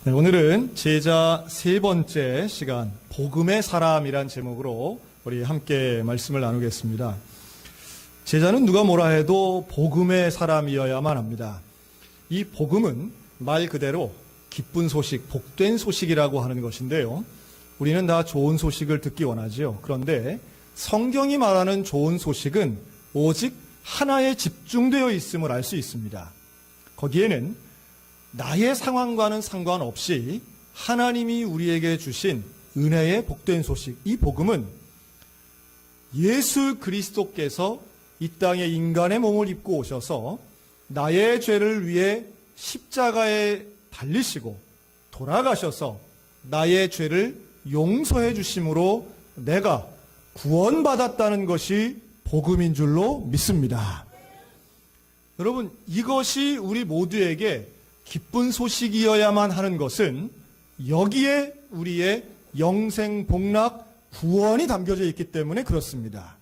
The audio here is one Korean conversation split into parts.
네, 오늘은 제자 세 번째 시간 복음의 사람이란 제목으로 우리 함께 말씀을 나누겠습니다. 제자는 누가 뭐라 해도 복음의 사람이어야만 합니다. 이 복음은 말 그대로 기쁜 소식, 복된 소식이라고 하는 것인데요. 우리는 다 좋은 소식을 듣기 원하지요. 그런데 성경이 말하는 좋은 소식은 오직 하나에 집중되어 있음을 알 수 있습니다. 거기에는 나의 상황과는 상관없이 하나님이 우리에게 주신 은혜의 복된 소식, 이 복음은 예수 그리스도께서 이 땅에 인간의 몸을 입고 오셔서 나의 죄를 위해 십자가에 달리시고 돌아가셔서 나의 죄를 용서해 주심으로 내가 구원받았다는 것이 복음인 줄로 믿습니다. 여러분, 이것이 우리 모두에게 기쁜 소식이어야만 하는 것은 여기에 우리의 영생 복락 구원이 담겨져 있기 때문에 그렇습니다.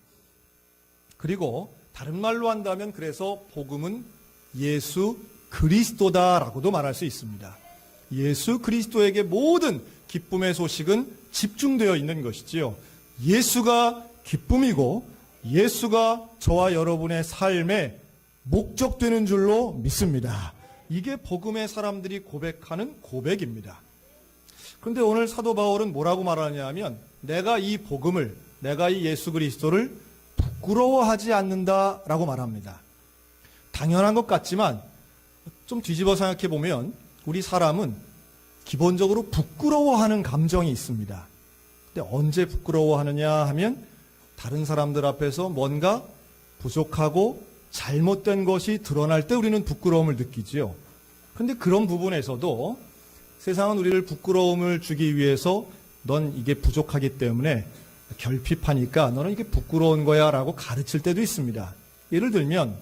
그리고 다른 말로 한다면 그래서 복음은 예수 그리스도다라고도 말할 수 있습니다. 예수 그리스도에게 모든 기쁨의 소식은 집중되어 있는 것이지요. 예수가 기쁨이고 예수가 저와 여러분의 삶의 목적되는 줄로 믿습니다. 이게 복음의 사람들이 고백하는 고백입니다. 그런데 오늘 사도 바울은 뭐라고 말하냐면 내가 이 복음을, 내가 이 예수 그리스도를 부끄러워하지 않는다라고 말합니다. 당연한 것 같지만 좀 뒤집어 생각해 보면 우리 사람은 기본적으로 부끄러워하는 감정이 있습니다. 근데 언제 부끄러워하느냐 하면 다른 사람들 앞에서 뭔가 부족하고 잘못된 것이 드러날 때 우리는 부끄러움을 느끼지요. 그런데 그런 부분에서도 세상은 우리를 부끄러움을 주기 위해서 넌 이게 부족하기 때문에 결핍하니까 너는 이게 부끄러운 거야 라고 가르칠 때도 있습니다. 예를 들면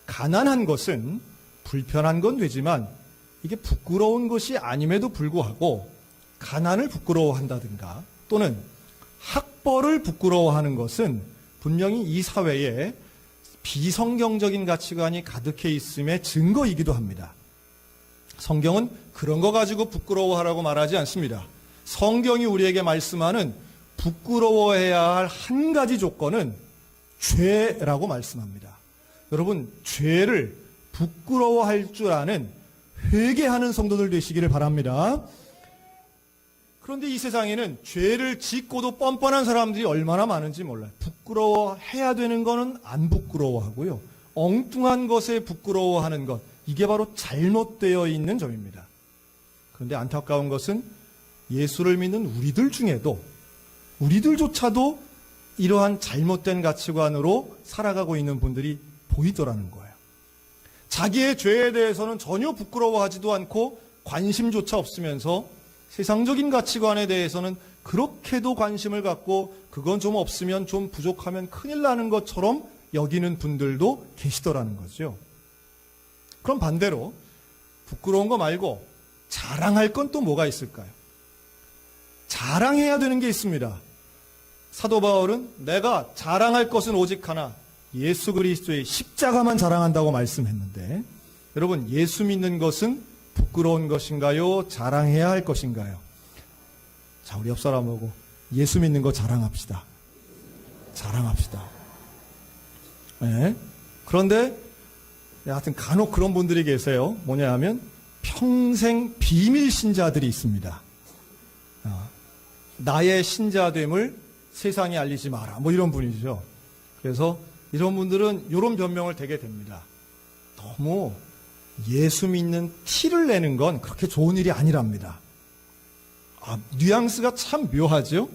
가난한 것은 불편한 건 되지만 이게 부끄러운 것이 아님에도 불구하고 가난을 부끄러워한다든가 또는 학벌을 부끄러워하는 것은 분명히 이 사회에 비성경적인 가치관이 가득해 있음의 증거이기도 합니다. 성경은 그런 거 가지고 부끄러워하라고 말하지 않습니다. 성경이 우리에게 말씀하는 부끄러워해야 할 한 가지 조건은 죄라고 말씀합니다. 여러분, 죄를 부끄러워할 줄 아는 회개하는 성도들 되시기를 바랍니다. 그런데 이 세상에는 죄를 짓고도 뻔뻔한 사람들이 얼마나 많은지 몰라요. 부끄러워해야 되는 거는 안 부끄러워하고요. 엉뚱한 것에 부끄러워하는 것, 이게 바로 잘못되어 있는 점입니다. 그런데 안타까운 것은 예수를 믿는 우리들 중에도 우리들조차도 이러한 잘못된 가치관으로 살아가고 있는 분들이 보이더라는 거예요. 자기의 죄에 대해서는 전혀 부끄러워하지도 않고 관심조차 없으면서 세상적인 가치관에 대해서는 그렇게도 관심을 갖고 그건 좀 없으면 좀 부족하면 큰일 나는 것처럼 여기는 분들도 계시더라는 거죠. 그럼 반대로 부끄러운 거 말고 자랑할 건 또 뭐가 있을까요? 자랑해야 되는 게 있습니다. 사도 바울은 내가 자랑할 것은 오직 하나, 예수 그리스도의 십자가만 자랑한다고 말씀했는데 여러분, 예수 믿는 것은 부끄러운 것인가요? 자랑해야 할 것인가요? 자, 우리 옆 사람하고 예수 믿는 거 자랑합시다. 자랑합시다. 네. 그런데 하여튼 간혹 그런 분들이 계세요. 뭐냐 하면 평생 비밀 신자들이 있습니다. 나의 신자됨을 세상에 알리지 마라. 뭐 이런 분이죠. 그래서 이런 분들은 이런 변명을 되게 됩니다. 너무 예수 믿는 티를 내는 건 그렇게 좋은 일이 아니랍니다. 뉘앙스가 참 묘하죠?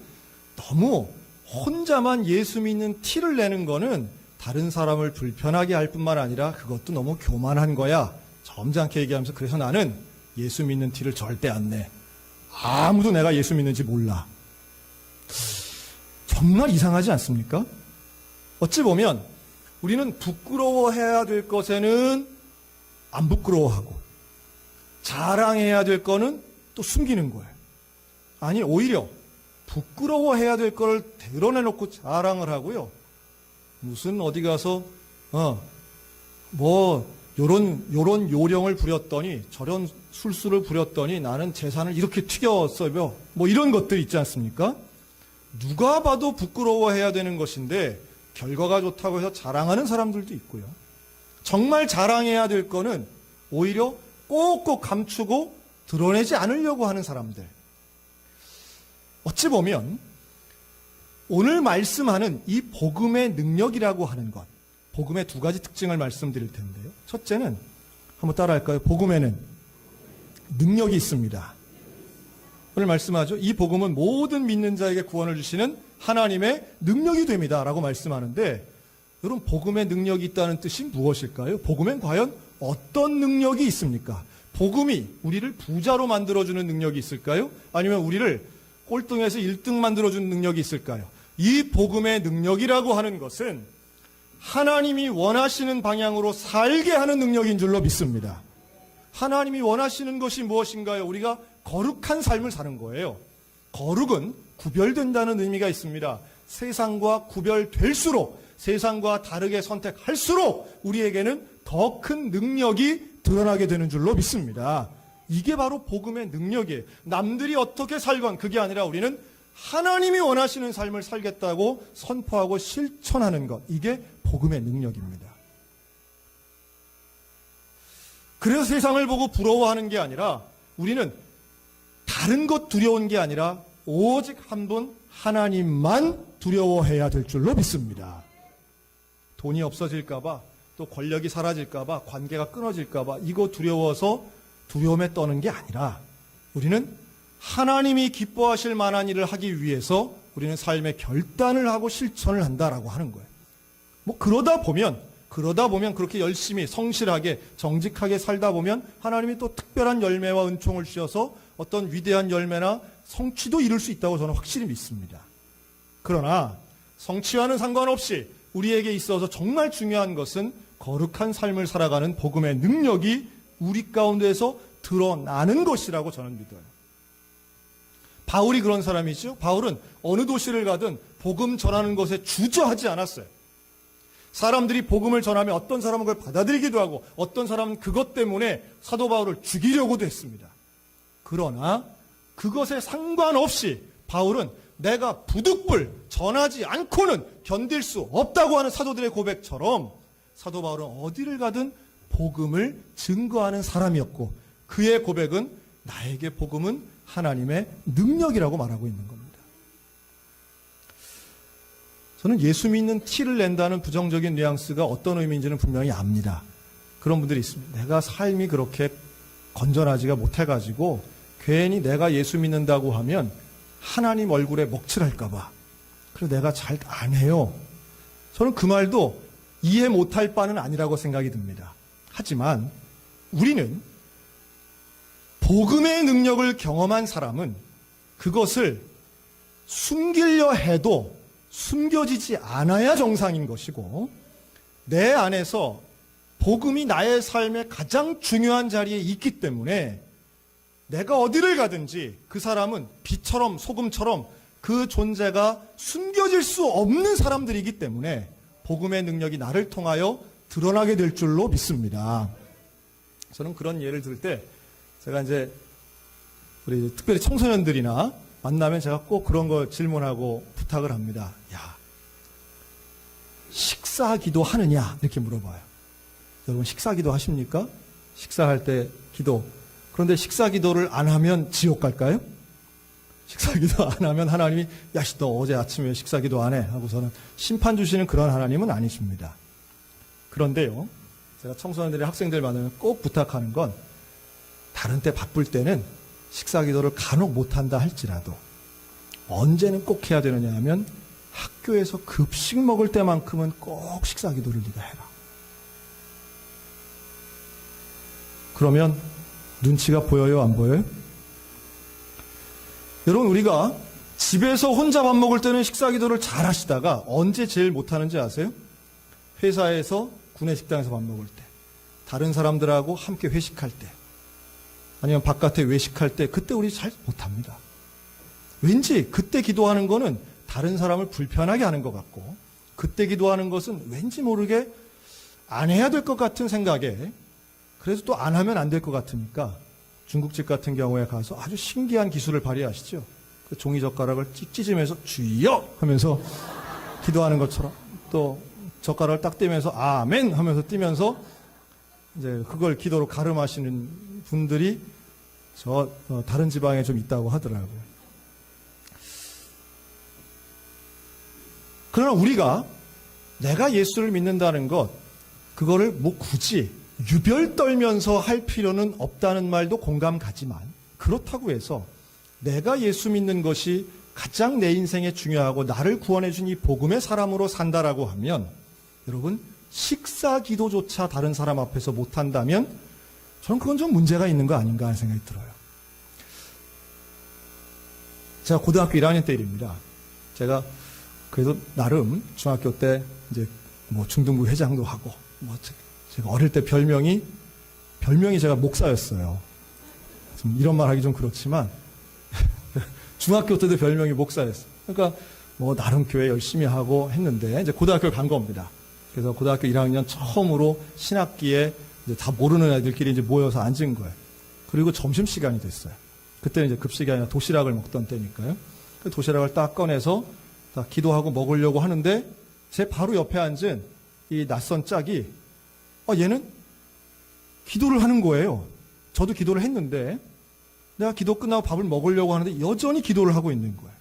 너무 혼자만 예수 믿는 티를 내는 거는 다른 사람을 불편하게 할 뿐만 아니라 그것도 너무 교만한 거야. 점잖게 얘기하면서 그래서 나는 예수 믿는 티를 절대 안 내. 아무도 내가 예수 믿는지 몰라. 정말 이상하지 않습니까? 어찌 보면 우리는 부끄러워해야 될 것에는 안 부끄러워하고 자랑해야 될 거는 또 숨기는 거예요. 아니, 오히려 부끄러워해야 될 걸 드러내놓고 자랑을 하고요. 무슨 어디 가서 요런 요령을 부렸더니 저런 술수를 부렸더니 나는 재산을 이렇게 튀겼어요. 이런 것들 있지 않습니까? 누가 봐도 부끄러워해야 되는 것인데 결과가 좋다고 해서 자랑하는 사람들도 있고요. 정말 자랑해야 될 거는 오히려 꼭꼭 감추고 드러내지 않으려고 하는 사람들. 어찌 보면 오늘 말씀하는 이 복음의 능력이라고 하는 것, 복음의 두 가지 특징을 말씀드릴 텐데요. 첫째는 한번 따라할까요? 복음에는 능력이 있습니다. 오늘 말씀하죠. 이 복음은 모든 믿는 자에게 구원을 주시는 하나님의 능력이 됩니다. 라고 말씀하는데 여러분, 복음의 능력이 있다는 뜻이 무엇일까요? 복음엔 과연 어떤 능력이 있습니까? 복음이 우리를 부자로 만들어주는 능력이 있을까요? 아니면 우리를 꼴등에서 1등 만들어주는 능력이 있을까요? 이 복음의 능력이라고 하는 것은 하나님이 원하시는 방향으로 살게 하는 능력인 줄로 믿습니다. 하나님이 원하시는 것이 무엇인가요? 우리가 거룩한 삶을 사는 거예요. 거룩은 구별된다는 의미가 있습니다. 세상과 구별될수록, 세상과 다르게 선택할수록 우리에게는 더 큰 능력이 드러나게 되는 줄로 믿습니다. 이게 바로 복음의 능력이에요. 남들이 어떻게 살건 그게 아니라 우리는 하나님이 원하시는 삶을 살겠다고 선포하고 실천하는 것, 이게 복음의 능력입니다. 그래서 세상을 보고 부러워하는 게 아니라 우리는 다른 것 두려운 게 아니라 오직 한 분 하나님만 두려워해야 될 줄로 믿습니다. 돈이 없어질까봐, 또 권력이 사라질까봐, 관계가 끊어질까봐 이거 두려워서 두려움에 떠는 게 아니라 우리는 하나님이 기뻐하실 만한 일을 하기 위해서 우리는 삶의 결단을 하고 실천을 한다라고 하는 거예요. 그러다 보면 그렇게 열심히 성실하게 정직하게 살다 보면 하나님이 또 특별한 열매와 은총을 주셔서 어떤 위대한 열매나 성취도 이룰 수 있다고 저는 확실히 믿습니다. 그러나 성취와는 상관없이 우리에게 있어서 정말 중요한 것은 거룩한 삶을 살아가는 복음의 능력이 우리 가운데에서 드러나는 것이라고 저는 믿어요. 바울이 그런 사람이죠. 바울은 어느 도시를 가든 복음 전하는 것에 주저하지 않았어요. 사람들이 복음을 전하면 어떤 사람은 그걸 받아들이기도 하고 어떤 사람은 그것 때문에 사도 바울을 죽이려고도 했습니다. 그러나 그것에 상관없이 바울은 내가 부득불 전하지 않고는 견딜 수 없다고 하는 사도들의 고백처럼 사도 바울은 어디를 가든 복음을 증거하는 사람이었고 그의 고백은 나에게 복음은 하나님의 능력이라고 말하고 있는 겁니다. 저는 예수 믿는 티를 낸다는 부정적인 뉘앙스가 어떤 의미인지는 분명히 압니다. 그런 분들이 있습니다. 내가 삶이 그렇게 건전하지가 못해가지고 괜히 내가 예수 믿는다고 하면 하나님 얼굴에 먹칠할까봐 그래서 내가 잘 안 해요. 저는 그 말도 이해 못할 바는 아니라고 생각이 듭니다. 하지만 우리는 복음의 능력을 경험한 사람은 그것을 숨기려 해도 숨겨지지 않아야 정상인 것이고 내 안에서 복음이 나의 삶의 가장 중요한 자리에 있기 때문에 내가 어디를 가든지 그 사람은 빛처럼 소금처럼 그 존재가 숨겨질 수 없는 사람들이기 때문에 복음의 능력이 나를 통하여 드러나게 될 줄로 믿습니다. 저는 그런 예를 들 때 제가 이제 우리 특별히 청소년들이나 만나면 제가 꼭 그런 거 질문하고 부탁을 합니다. 야, 식사기도 하느냐? 이렇게 물어봐요. 여러분 식사기도 하십니까? 식사할 때 기도. 그런데 식사기도를 안 하면 지옥 갈까요? 식사기도 안 하면 하나님이 야, 너 어제 아침에 왜 식사기도 안 해? 하고서는 심판 주시는 그런 하나님은 아니십니다. 그런데요, 제가 청소년들이 학생들 만나면 꼭 부탁하는 건 다른 때 바쁠 때는 식사기도를 간혹 못한다 할지라도 언제는 꼭 해야 되느냐 하면 학교에서 급식 먹을 때만큼은 꼭 식사기도를 네가 해라. 그러면 눈치가 보여요, 안 보여요? 여러분, 우리가 집에서 혼자 밥 먹을 때는 식사기도를 잘 하시다가 언제 제일 못하는지 아세요? 회사에서 구내식당에서 밥 먹을 때, 다른 사람들하고 함께 회식할 때, 아니면 바깥에 외식할 때, 그때 우리 잘 못합니다. 왠지 그때 기도하는 거는 다른 사람을 불편하게 하는 것 같고, 그때 기도하는 것은 왠지 모르게 안 해야 될 것 같은 생각에 그래서 또 안 하면 안 될 것 같으니까 중국집 같은 경우에 가서 아주 신기한 기술을 발휘하시죠. 그 종이 젓가락을 찍 찢으면서 주여 하면서 기도하는 것처럼 또 젓가락을 딱 떼면서 아멘 하면서 띄면서 이제 그걸 기도로 가름하시는 분들이 다른 지방에 좀 있다고 하더라고요. 그러나 우리가 내가 예수를 믿는다는 것, 그거를 뭐 굳이 유별 떨면서 할 필요는 없다는 말도 공감 가지만, 그렇다고 해서 내가 예수 믿는 것이 가장 내 인생에 중요하고 나를 구원해 준 이 복음의 사람으로 산다라고 하면, 여러분 식사 기도조차 다른 사람 앞에서 못한다면 저는 그건 좀 문제가 있는 거 아닌가 하는 생각이 들어요. 제가 고등학교 1학년 때 일입니다. 제가 그래도 나름 중학교 때 이제 뭐 중등부 회장도 하고, 뭐 제가 어릴 때 별명이 제가 목사였어요. 좀 이런 말 하기 좀 그렇지만 중학교 때도 별명이 목사였어요. 그러니까 뭐 나름 교회 열심히 하고 했는데 이제 고등학교를 간 겁니다. 그래서 고등학교 1학년 처음으로 신학기에 이제 다 모르는 애들끼리 이제 모여서 앉은 거예요. 그리고 점심 시간이 됐어요. 그때는 이제 급식이 아니라 도시락을 먹던 때니까요. 그 도시락을 딱 꺼내서 딱 기도하고 먹으려고 하는데 제 바로 옆에 앉은 이 낯선 짝이 얘는 기도를 하는 거예요. 저도 기도를 했는데 내가 기도 끝나고 밥을 먹으려고 하는데 여전히 기도를 하고 있는 거예요.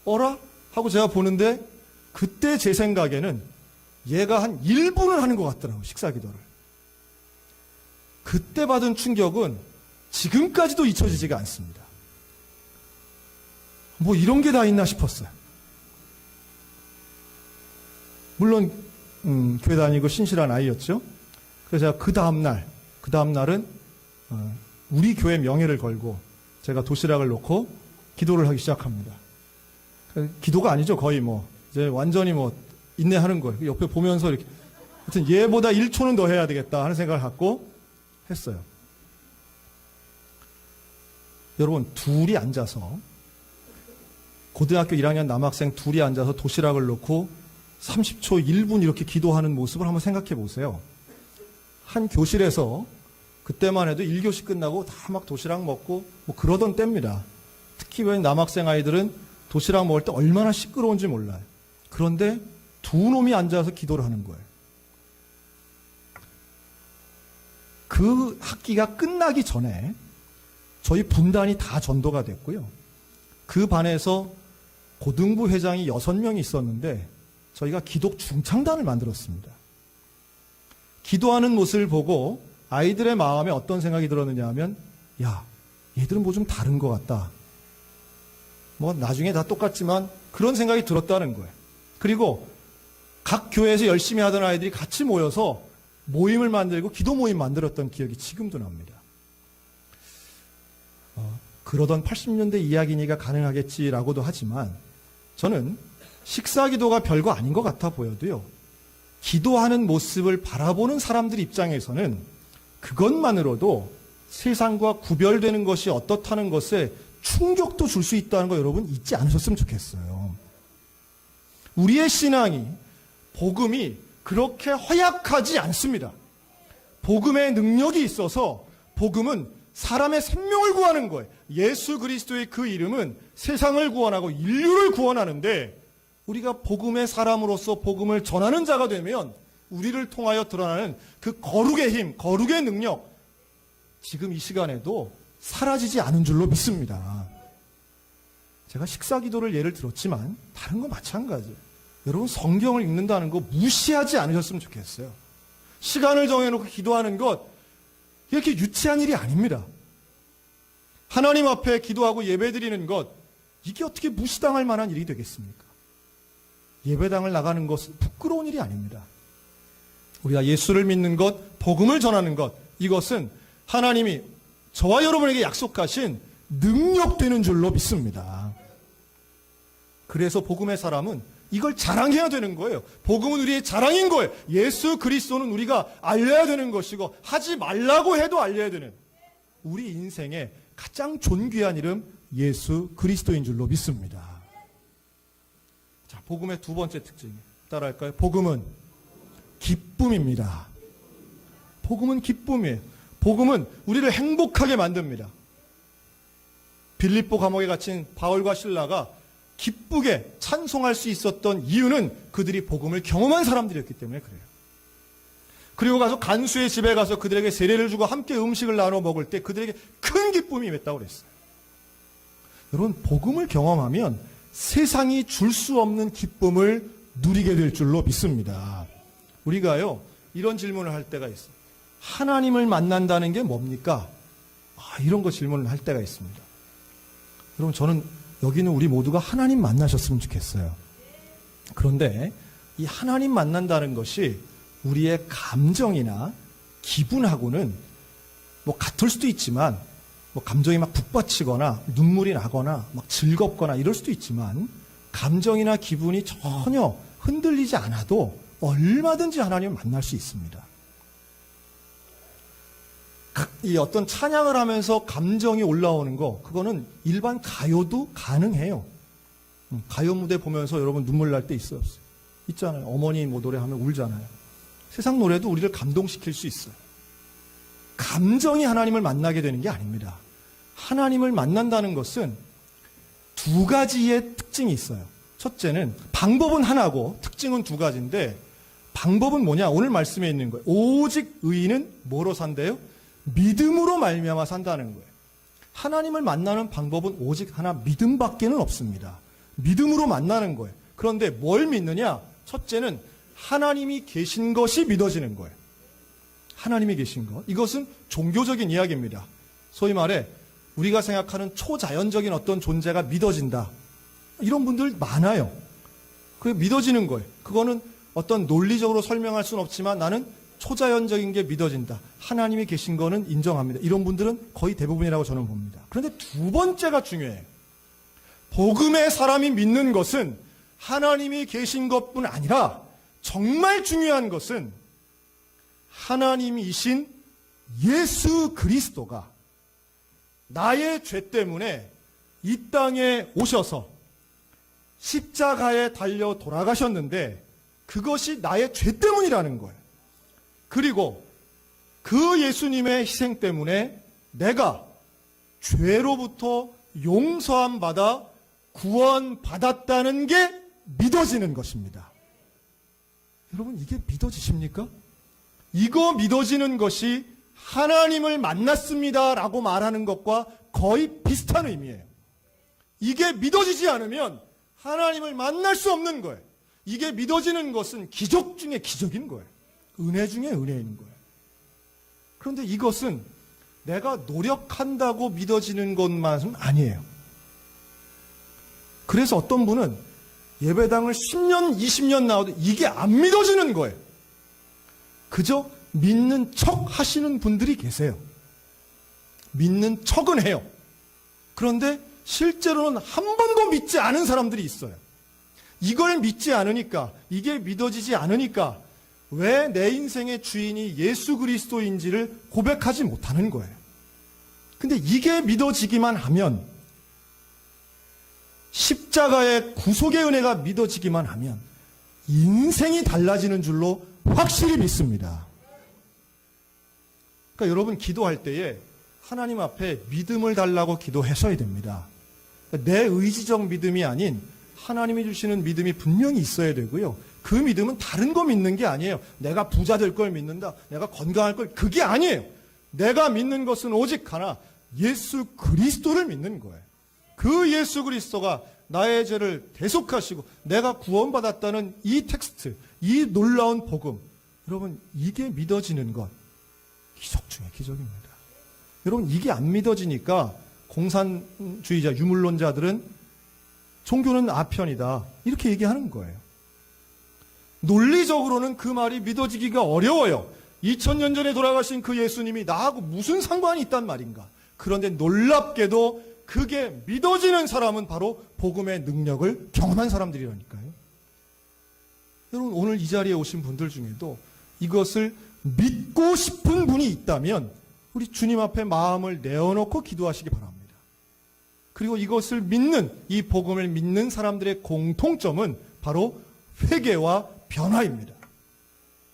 어라? 하고 제가 보는데 그때 제 생각에는 얘가 한 1분을 하는 것 같더라고요. 식사 기도를. 그때 받은 충격은 지금까지도 잊혀지지가 않습니다. 뭐 이런 게 다 있나 싶었어요. 물론 교회 다니고 신실한 아이였죠. 그래서 제가 그 다음날은 우리 교회 명예를 걸고 제가 도시락을 놓고 기도를 하기 시작합니다. 기도가 아니죠. 거의 뭐 이제 완전히 뭐 인내하는 거예요. 옆에 보면서 이렇게 하여튼 얘보다 1초는 더 해야 되겠다 하는 생각을 갖고 했어요. 여러분 둘이 앉아서 고등학교 1학년 남학생 둘이 앉아서 도시락을 놓고 30초, 1분 이렇게 기도하는 모습을 한번 생각해 보세요. 한 교실에서 그때만 해도 1교시 끝나고 다 막 도시락 먹고 뭐 그러던 때입니다. 특히 왜 남학생 아이들은 도시락 먹을 때 얼마나 시끄러운지 몰라요. 그런데 두 놈이 앉아서 기도를 하는 거예요. 그 학기가 끝나기 전에 저희 분단이 다 전도가 됐고요. 그 반에서 고등부 회장이 6명이 있었는데 저희가 기독 중창단을 만들었습니다. 기도하는 모습을 보고 아이들의 마음에 어떤 생각이 들었느냐 하면 야, 얘들은 뭐 좀 다른 것 같다. 뭐 나중에 다 똑같지만 그런 생각이 들었다는 거예요. 그리고 각 교회에서 열심히 하던 아이들이 같이 모여서 모임을 만들고 기도 모임 만들었던 기억이 지금도 납니다. 그러던 80년대 이야기니까 가능하겠지라고도 하지만 저는 식사 기도가 별거 아닌 것 같아 보여도요. 기도하는 모습을 바라보는 사람들 입장에서는 그것만으로도 세상과 구별되는 것이 어떻다는 것에 충격도 줄 수 있다는 거 여러분 잊지 않으셨으면 좋겠어요. 우리의 신앙이 복음이 그렇게 허약하지 않습니다. 복음의 능력이 있어서 복음은 사람의 생명을 구하는 거예요. 예수 그리스도의 그 이름은 세상을 구원하고 인류를 구원하는데 우리가 복음의 사람으로서 복음을 전하는 자가 되면 우리를 통하여 드러나는 그 거룩의 힘, 거룩의 능력 지금 이 시간에도 사라지지 않은 줄로 믿습니다. 제가 식사 기도를 예를 들었지만 다른 거 마찬가지예요. 여러분 성경을 읽는다는 거 무시하지 않으셨으면 좋겠어요. 시간을 정해놓고 기도하는 것 이렇게 유치한 일이 아닙니다. 하나님 앞에 기도하고 예배드리는 것 이게 어떻게 무시당할 만한 일이 되겠습니까? 예배당을 나가는 것은 부끄러운 일이 아닙니다. 우리가 예수를 믿는 것, 복음을 전하는 것 이것은 하나님이 저와 여러분에게 약속하신 능력되는 줄로 믿습니다. 그래서 복음의 사람은 이걸 자랑해야 되는 거예요. 복음은 우리의 자랑인 거예요. 예수 그리스도는 우리가 알려야 되는 것이고 하지 말라고 해도 알려야 되는 우리 인생의 가장 존귀한 이름 예수 그리스도인 줄로 믿습니다. 자, 복음의 두 번째 특징 따라할까요? 복음은 기쁨 기쁨입니다. 복음은 기쁨이에요. 복음은 우리를 행복하게 만듭니다. 빌립보 감옥에 갇힌 바울과 실라가 기쁘게 찬송할 수 있었던 이유는 그들이 복음을 경험한 사람들이었기 때문에 그래요. 그리고 가서 간수의 집에 가서 그들에게 세례를 주고 함께 음식을 나눠 먹을 때 그들에게 큰 기쁨이 임했다고 그랬어요. 여러분, 복음을 경험하면 세상이 줄 수 없는 기쁨을 누리게 될 줄로 믿습니다. 우리가요, 이런 질문을 할 때가 있어요. 하나님을 만난다는 게 뭡니까? 이런 거 질문을 할 때가 있습니다. 여러분, 저는 여기는 우리 모두가 하나님 만나셨으면 좋겠어요. 그런데 이 하나님 만난다는 것이 우리의 감정이나 기분하고는 뭐 같을 수도 있지만, 뭐 감정이 막 북받치거나 눈물이 나거나 막 즐겁거나 이럴 수도 있지만, 감정이나 기분이 전혀 흔들리지 않아도 얼마든지 하나님을 만날 수 있습니다. 이 어떤 찬양을 하면서 감정이 올라오는 거, 그거는 일반 가요도 가능해요. 가요 무대 보면서 여러분 눈물 날 때 있어요? 있잖아요. 어머니 뭐 노래하면 울잖아요. 세상 노래도 우리를 감동시킬 수 있어요. 감정이 하나님을 만나게 되는 게 아닙니다. 하나님을 만난다는 것은 두 가지의 특징이 있어요. 첫째는 방법은 하나고 특징은 두 가지인데, 방법은 뭐냐? 오늘 말씀에 있는 거예요. 오직 의인은 뭐로 산대요? 믿음으로 말미암아 산다는 거예요. 하나님을 만나는 방법은 오직 하나, 믿음밖에는 없습니다. 믿음으로 만나는 거예요. 그런데 뭘 믿느냐? 첫째는 하나님이 계신 것이 믿어지는 거예요. 하나님이 계신 것. 이것은 종교적인 이야기입니다. 소위 말해 우리가 생각하는 초자연적인 어떤 존재가 믿어진다. 이런 분들 많아요. 그게 믿어지는 거예요. 그거는 어떤 논리적으로 설명할 수는 없지만 나는 초자연적인 게 믿어진다. 하나님이 계신 거는 인정합니다. 이런 분들은 거의 대부분이라고 저는 봅니다. 그런데 두 번째가 중요해요. 복음의 사람이 믿는 것은 하나님이 계신 것뿐 아니라 정말 중요한 것은 하나님이신 예수 그리스도가 나의 죄 때문에 이 땅에 오셔서 십자가에 달려 돌아가셨는데 그것이 나의 죄 때문이라는 거예요. 그리고 그 예수님의 희생 때문에 내가 죄로부터 용서함 받아 구원받았다는 게 믿어지는 것입니다. 여러분, 이게 믿어지십니까? 이거 믿어지는 것이 하나님을 만났습니다 라고 말하는 것과 거의 비슷한 의미예요. 이게 믿어지지 않으면 하나님을 만날 수 없는 거예요. 이게 믿어지는 것은 기적 중에 기적인 거예요. 은혜 중에 은혜인 거예요. 그런데 이것은 내가 노력한다고 믿어지는 것만은 아니에요. 그래서 어떤 분은 예배당을 10년, 20년 나와도 이게 안 믿어지는 거예요. 그저 믿는 척 하시는 분들이 계세요. 믿는 척은 해요. 그런데 실제로는 한 번도 믿지 않은 사람들이 있어요. 이걸 믿지 않으니까, 이게 믿어지지 않으니까 왜 내 인생의 주인이 예수 그리스도인지를 고백하지 못하는 거예요. 근데 이게 믿어지기만 하면, 십자가의 구속의 은혜가 믿어지기만 하면 인생이 달라지는 줄로 확실히 믿습니다. 그러니까 여러분, 기도할 때에 하나님 앞에 믿음을 달라고 기도하셔야 됩니다. 그러니까 내 의지적 믿음이 아닌 하나님이 주시는 믿음이 분명히 있어야 되고요. 그 믿음은 다른 거 믿는 게 아니에요. 내가 부자 될 걸 믿는다, 내가 건강할 걸, 그게 아니에요. 내가 믿는 것은 오직 하나, 예수 그리스도를 믿는 거예요. 그 예수 그리스도가 나의 죄를 대속하시고 내가 구원받았다는 이 텍스트, 이 놀라운 복음, 여러분, 이게 믿어지는 것, 기적 중에 기적입니다. 여러분, 이게 안 믿어지니까 공산주의자, 유물론자들은 종교는 아편이다, 이렇게 얘기하는 거예요. 논리적으로는 그 말이 믿어지기가 어려워요. 2000년 전에 돌아가신 그 예수님이 나하고 무슨 상관이 있단 말인가. 그런데 놀랍게도 그게 믿어지는 사람은 바로 복음의 능력을 경험한 사람들이라니까요. 여러분, 오늘 이 자리에 오신 분들 중에도 이것을 믿고 싶은 분이 있다면 우리 주님 앞에 마음을 내어놓고 기도하시기 바랍니다. 그리고 이것을 믿는, 이 복음을 믿는 사람들의 공통점은 바로 회개와 변화입니다.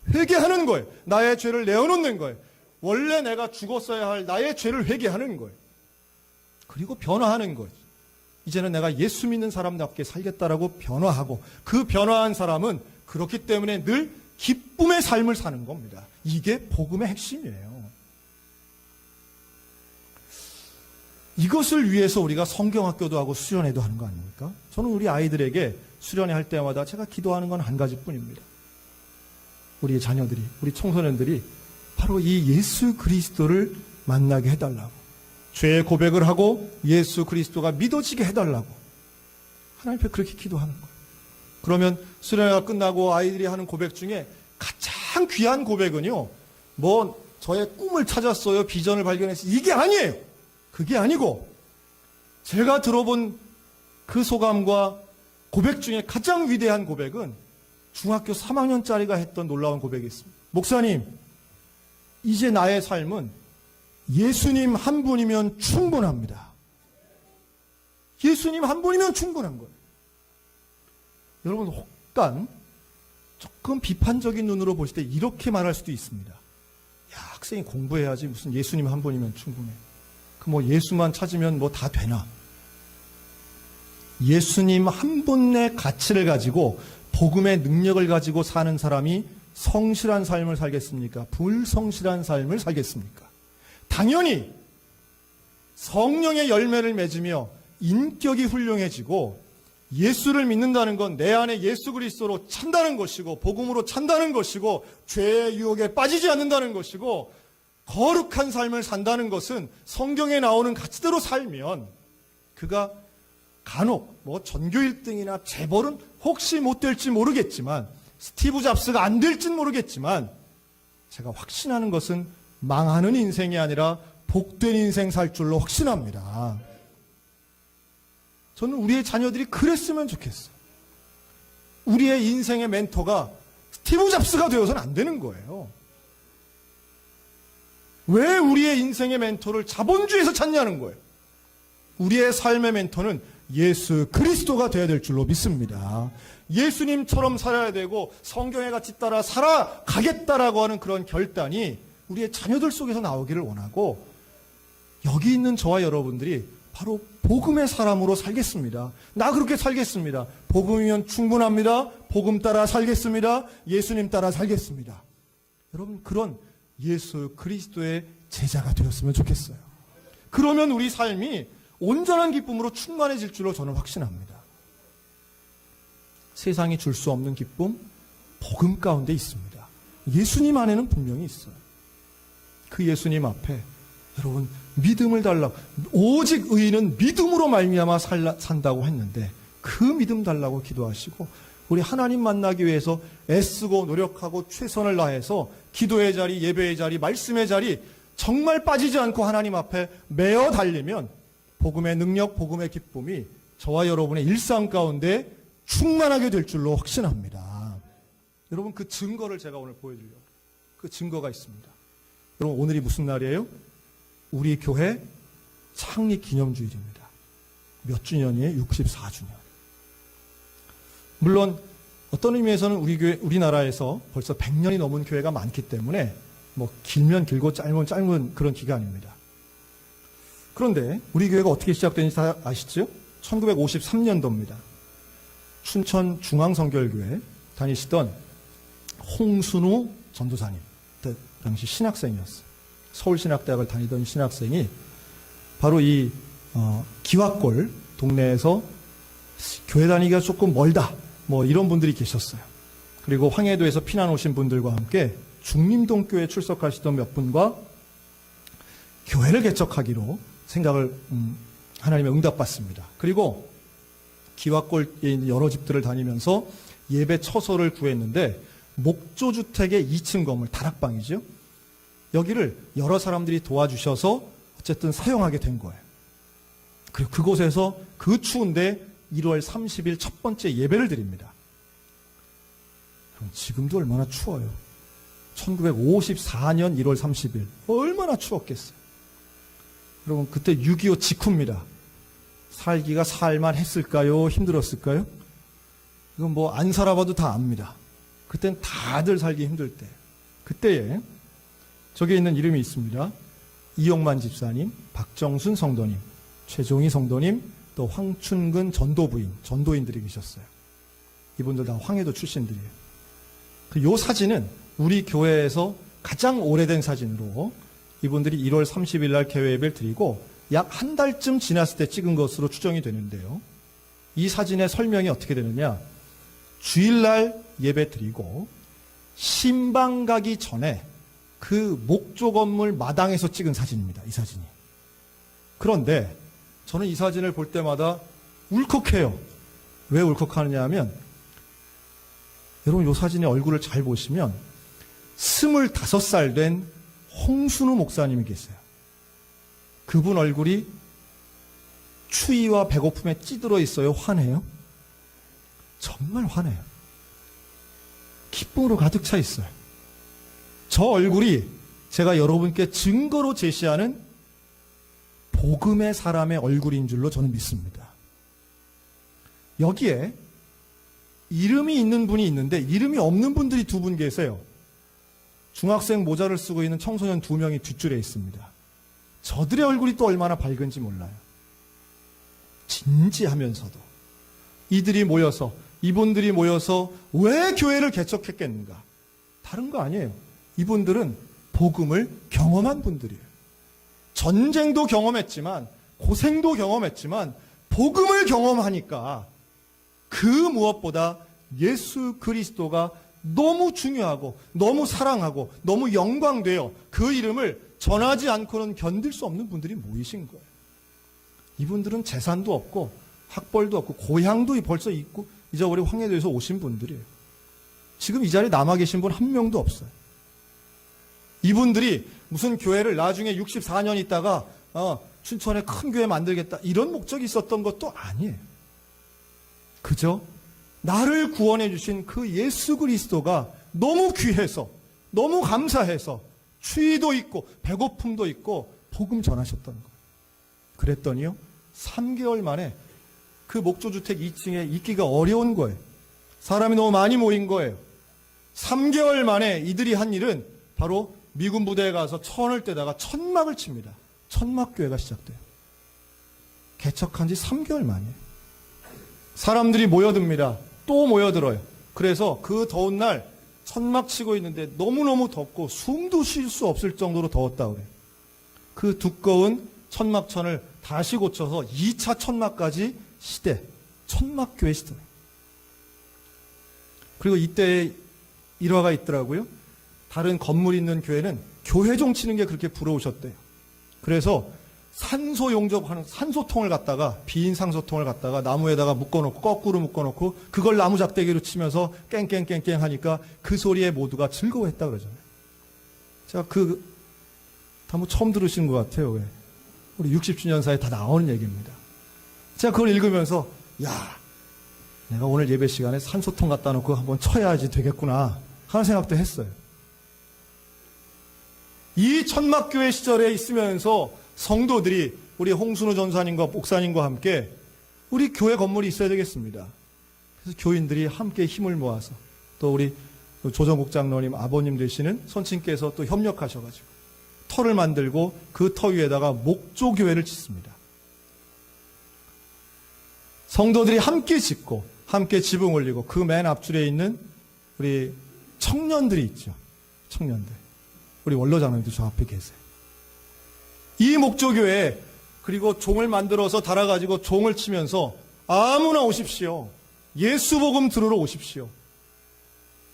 회개하는 거예요. 나의 죄를 내어놓는 거예요. 원래 내가 죽었어야 할 나의 죄를 회개하는 거예요. 그리고 변화하는 거예요. 이제는 내가 예수 믿는 사람답게 살겠다라고 변화하고, 그 변화한 사람은 그렇기 때문에 늘 기쁨의 삶을 사는 겁니다. 이게 복음의 핵심이에요. 이것을 위해서 우리가 성경학교도 하고 수련회도 하는 거 아닙니까? 저는 우리 아이들에게 수련회 할 때마다 제가 기도하는 건 한 가지뿐입니다. 우리 자녀들이, 우리 청소년들이 바로 이 예수 그리스도를 만나게 해달라고, 죄의 고백을 하고 예수 그리스도가 믿어지게 해달라고 하나님 앞에 그렇게 기도하는 거예요. 그러면 수련회가 끝나고 아이들이 하는 고백 중에 가장 귀한 고백은요, 뭐 저의 꿈을 찾았어요, 비전을 발견했어요, 이게 아니에요. 그게 아니고, 제가 들어본 그 소감과 고백 중에 가장 위대한 고백은 중학교 3학년짜리가 했던 놀라운 고백이 있습니다. 목사님, 이제 나의 삶은 예수님 한 분이면 충분합니다. 예수님 한 분이면 충분한 거예요. 여러분, 혹간 조금 비판적인 눈으로 보실 때 이렇게 말할 수도 있습니다. 야, 학생이 공부해야지 무슨 예수님 한 분이면 충분해. 그 뭐 예수만 찾으면 뭐 다 되나? 예수님 한 분의 가치를 가지고, 복음의 능력을 가지고 사는 사람이 성실한 삶을 살겠습니까? 불성실한 삶을 살겠습니까? 당연히 성령의 열매를 맺으며 인격이 훌륭해지고, 예수를 믿는다는 건 내 안에 예수 그리스도로 찬다는 것이고, 복음으로 찬다는 것이고, 죄의 유혹에 빠지지 않는다는 것이고, 거룩한 삶을 산다는 것은 성경에 나오는 가치대로 살면, 그가 간혹 뭐 전교 1등이나 재벌은 혹시 못 될지 모르겠지만, 스티브 잡스가 안 될진 모르겠지만, 제가 확신하는 것은 망하는 인생이 아니라 복된 인생 살 줄로 확신합니다. 저는 우리의 자녀들이 그랬으면 좋겠어요. 우리의 인생의 멘토가 스티브 잡스가 되어서는 안 되는 거예요. 왜 우리의 인생의 멘토를 자본주의에서 찾냐는 거예요. 우리의 삶의 멘토는 예수 그리스도가 되어야 될 줄로 믿습니다. 예수님처럼 살아야 되고 성경의 가치 따라 살아가겠다라고 하는 그런 결단이 우리의 자녀들 속에서 나오기를 원하고, 여기 있는 저와 여러분들이 바로 복음의 사람으로 살겠습니다. 나 그렇게 살겠습니다. 복음이면 충분합니다. 복음 따라 살겠습니다. 예수님 따라 살겠습니다. 여러분, 그런 예수 그리스도의 제자가 되었으면 좋겠어요. 그러면 우리 삶이 온전한 기쁨으로 충만해질 줄로 저는 확신합니다. 세상이 줄 수 없는 기쁨, 복음 가운데 있습니다. 예수님 안에는 분명히 있어요. 그 예수님 앞에 여러분 믿음을 달라고, 오직 의인은 믿음으로 말미암아 산다고 했는데, 그 믿음 달라고 기도하시고, 우리 하나님 만나기 위해서 애쓰고 노력하고 최선을 다해서 기도의 자리, 예배의 자리, 말씀의 자리 정말 빠지지 않고 하나님 앞에 매어 달리면 복음의 능력, 복음의 기쁨이 저와 여러분의 일상 가운데 충만하게 될 줄로 확신합니다. 여러분, 그 증거를 제가 오늘 보여드리려고, 그 증거가 있습니다. 여러분, 오늘이 무슨 날이에요? 우리 교회 창립 기념주일입니다. 몇 주년이에요? 64주년. 물론 어떤 의미에서는 우리 교회, 우리나라에서 벌써 100년이 넘은 교회가 많기 때문에 뭐 길면 길고 짧으면 짧은 그런 기간입니다. 그런데 우리 교회가 어떻게 시작된지 다 아시죠? 1953년도입니다. 춘천 중앙성결교회 다니시던 홍순우 전도사님, 그때 당시 신학생이었어요. 서울신학대학을 다니던 신학생이 바로 이 기와골 동네에서 교회 다니기가 조금 멀다, 뭐 이런 분들이 계셨어요. 그리고 황해도에서 피난 오신 분들과 함께 중림동교회에 출석하시던 몇 분과 교회를 개척하기로 생각을 하나님의 응답받습니다. 그리고 기와골에 있는 여러 집들을 다니면서 예배 처소를 구했는데, 목조주택의 2층 건물, 다락방이죠. 여기를 여러 사람들이 도와주셔서 어쨌든 사용하게 된 거예요. 그리고 그곳에서 그 추운데 1월 30일 첫 번째 예배를 드립니다. 그럼 지금도 얼마나 추워요. 1954년 1월 30일 얼마나 추웠겠어요. 여러분, 그때 6.25 직후입니다. 살기가 살만 했을까요? 힘들었을까요? 이건 뭐 안 살아봐도 다 압니다. 그땐 다들 살기 힘들 때. 그때에 저기에 있는 이름이 있습니다. 이용만 집사님, 박정순 성도님, 최종희 성도님, 또 황춘근 전도부인, 전도인들이 계셨어요. 이분들 다 황해도 출신들이에요. 요 사진은 우리 교회에서 가장 오래된 사진으로 이분들이 1월 30일 날 개회 예배를 드리고 약 한 달쯤 지났을 때 찍은 것으로 추정이 되는데요. 이 사진의 설명이 어떻게 되느냐. 주일날 예배 드리고 신방 가기 전에 그 목조 건물 마당에서 찍은 사진입니다. 이 사진이. 그런데 저는 이 사진을 볼 때마다 울컥해요. 왜 울컥하느냐 하면 여러분 이 사진의 얼굴을 잘 보시면 25살 된 홍순우 목사님이 계세요. 그분 얼굴이 추위와 배고픔에 찌들어 있어요? 환해요? 정말 환해요. 기쁨으로 가득 차 있어요. 저 얼굴이 제가 여러분께 증거로 제시하는 복음의 사람의 얼굴인 줄로 저는 믿습니다. 여기에 이름이 있는 분이 있는데 이름이 없는 분들이 두 분 계세요. 중학생 모자를 쓰고 있는 청소년 2명이 뒷줄에 있습니다. 저들의 얼굴이 또 얼마나 밝은지 몰라요. 진지하면서도 이분들이 모여서 왜 교회를 개척했겠는가? 다른 거 아니에요. 이분들은 복음을 경험한 분들이에요. 전쟁도 경험했지만 고생도 경험했지만 복음을 경험하니까 그 무엇보다 예수 그리스도가 너무 중요하고 너무 사랑하고 너무 영광되어 그 이름을 전하지 않고는 견딜 수 없는 분들이 모이신 거예요. 이분들은 재산도 없고 학벌도 없고 고향도 벌써 있고 잊어버리고 황해도에서 오신 분들이에요. 지금 이 자리에 남아 계신 분 한 명도 없어요. 이분들이 무슨 교회를 나중에 64년 있다가 춘천에 큰 교회 만들겠다 이런 목적이 있었던 것도 아니에요. 그저 나를 구원해 주신 그 예수 그리스도가 너무 귀해서 너무 감사해서 추위도 있고 배고픔도 있고 복음 전하셨던 거예요. 그랬더니요 3개월 만에 그 목조주택 2층에 있기가 어려운 거예요. 사람이 너무 많이 모인 거예요. 3개월 만에 이들이 한 일은 바로 미군 부대에 가서 천을 떼다가 천막을 칩니다. 천막교회가 시작돼요. 개척한 지 3개월 만이에요. 사람들이 모여듭니다. 또 모여들어요. 그래서 그 더운 날 천막 치고 있는데 너무너무 덥고 숨도 쉴 수 없을 정도로 더웠다 그래요. 그 두꺼운 천막천을 다시 고쳐서 2차 천막까지 시대, 천막교회 시대. 그리고 이때에 일화가 있더라고요. 다른 건물 있는 교회는 교회종 치는 게 그렇게 부러우셨대요. 그래서 산소 용접하는 산소통을 갖다가 빈 산소통을 갖다가 나무에다가 묶어놓고 거꾸로 묶어놓고 그걸 나무 작대기로 치면서 깽깽깽깽 하니까 그 소리에 모두가 즐거워했다 그러잖아요. 제가 다 처음 들으시는 것 같아요. 왜? 우리 60주년사에 다 나오는 얘기입니다. 제가 그걸 읽으면서 내가 오늘 예배 시간에 산소통 갖다 놓고 한번 쳐야지 되겠구나 하는 생각도 했어요. 이 천막교회 시절에 있으면서 성도들이 우리 홍순우 전사님과 목사님과 함께 우리 교회 건물이 있어야 되겠습니다. 그래서 교인들이 함께 힘을 모아서 또 우리 조정국 장로님 아버님 되시는 선친께서 또 협력하셔가지고 터를 만들고 그 터 위에다가 목조교회를 짓습니다. 성도들이 함께 짓고 함께 지붕 올리고 그 맨 앞줄에 있는 우리 청년들이 있죠. 청년들. 우리 원로 장로님도 저 앞에 계세요. 이 목조교회 그리고 종을 만들어서 달아가지고 종을 치면서 아무나 오십시오. 예수 복음 들으러 오십시오.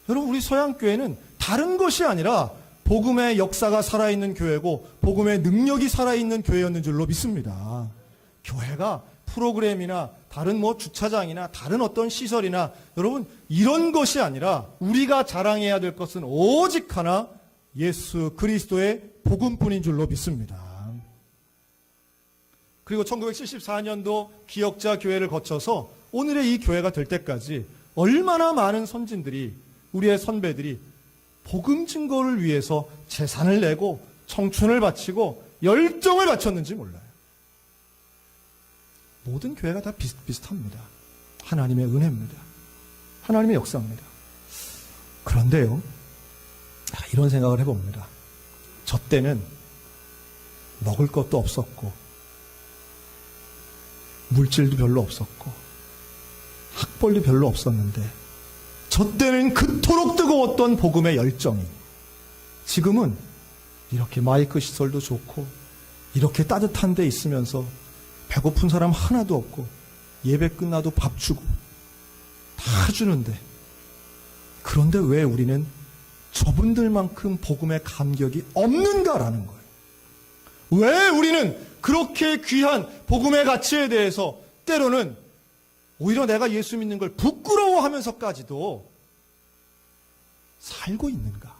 여러분 우리 서양교회는 다른 것이 아니라 복음의 역사가 살아있는 교회고 복음의 능력이 살아있는 교회였는 줄로 믿습니다. 교회가 프로그램이나 다른 주차장이나 다른 어떤 시설이나 여러분 이런 것이 아니라 우리가 자랑해야 될 것은 오직 하나 예수 그리스도의 복음뿐인 줄로 믿습니다. 그리고 1974년도 기역자 교회를 거쳐서 오늘의 이 교회가 될 때까지 얼마나 많은 선진들이 우리의 선배들이 복음 증거를 위해서 재산을 내고 청춘을 바치고 열정을 바쳤는지 몰라요. 모든 교회가 다 비슷비슷합니다. 하나님의 은혜입니다. 하나님의 역사입니다. 그런데요, 이런 생각을 해봅니다. 저 때는 먹을 것도 없었고, 물질도 별로 없었고, 학벌도 별로 없었는데, 저 때는 그토록 뜨거웠던 복음의 열정이 지금은 이렇게 마이크 시설도 좋고, 이렇게 따뜻한 데 있으면서 배고픈 사람 하나도 없고, 예배 끝나도 밥 주고, 다 주는데, 그런데 왜 우리는 저분들만큼 복음의 감격이 없는가라는 거예요. 왜 우리는 그렇게 귀한 복음의 가치에 대해서 때로는 오히려 내가 예수 믿는 걸 부끄러워하면서까지도 살고 있는가?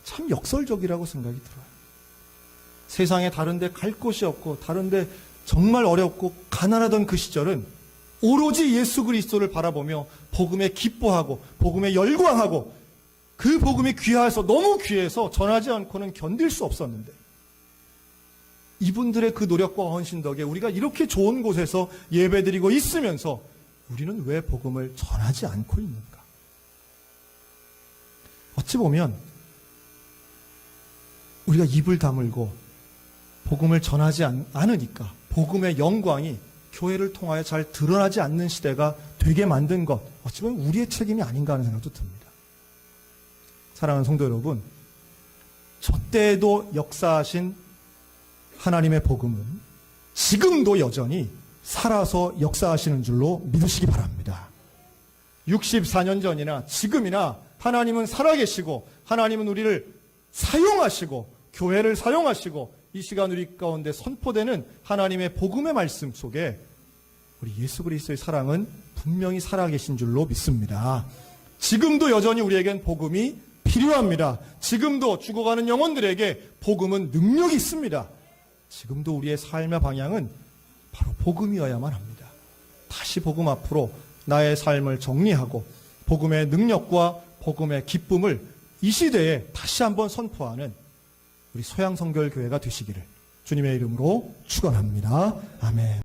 참 역설적이라고 생각이 들어요. 세상에 다른 데 갈 곳이 없고 다른 데 정말 어렵고 가난하던 그 시절은 오로지 예수 그리스도를 바라보며 복음에 기뻐하고 복음에 열광하고 그 복음이 귀해서 너무 귀해서 전하지 않고는 견딜 수 없었는데 이분들의 그 노력과 헌신 덕에 우리가 이렇게 좋은 곳에서 예배드리고 있으면서 우리는 왜 복음을 전하지 않고 있는가? 어찌 보면 우리가 입을 다물고 복음을 전하지 않으니까 복음의 영광이 교회를 통하여 잘 드러나지 않는 시대가 되게 만든 것, 어찌 보면 우리의 책임이 아닌가 하는 생각도 듭니다. 사랑하는 성도 여러분, 저 때에도 역사하신 하나님의 복음은 지금도 여전히 살아서 역사하시는 줄로 믿으시기 바랍니다. 64년 전이나 지금이나 하나님은 살아계시고 하나님은 우리를 사용하시고 교회를 사용하시고 이 시간 우리 가운데 선포되는 하나님의 복음의 말씀 속에 우리 예수 그리스도의 사랑은 분명히 살아계신 줄로 믿습니다. 지금도 여전히 우리에겐 복음이 필요합니다. 지금도 죽어가는 영혼들에게 복음은 능력이 있습니다. 지금도 우리의 삶의 방향은 바로 복음이어야만 합니다. 다시 복음 앞으로 나의 삶을 정리하고 복음의 능력과 복음의 기쁨을 이 시대에 다시 한번 선포하는 우리 소양성결교회가 되시기를 주님의 이름으로 축원합니다. 아멘.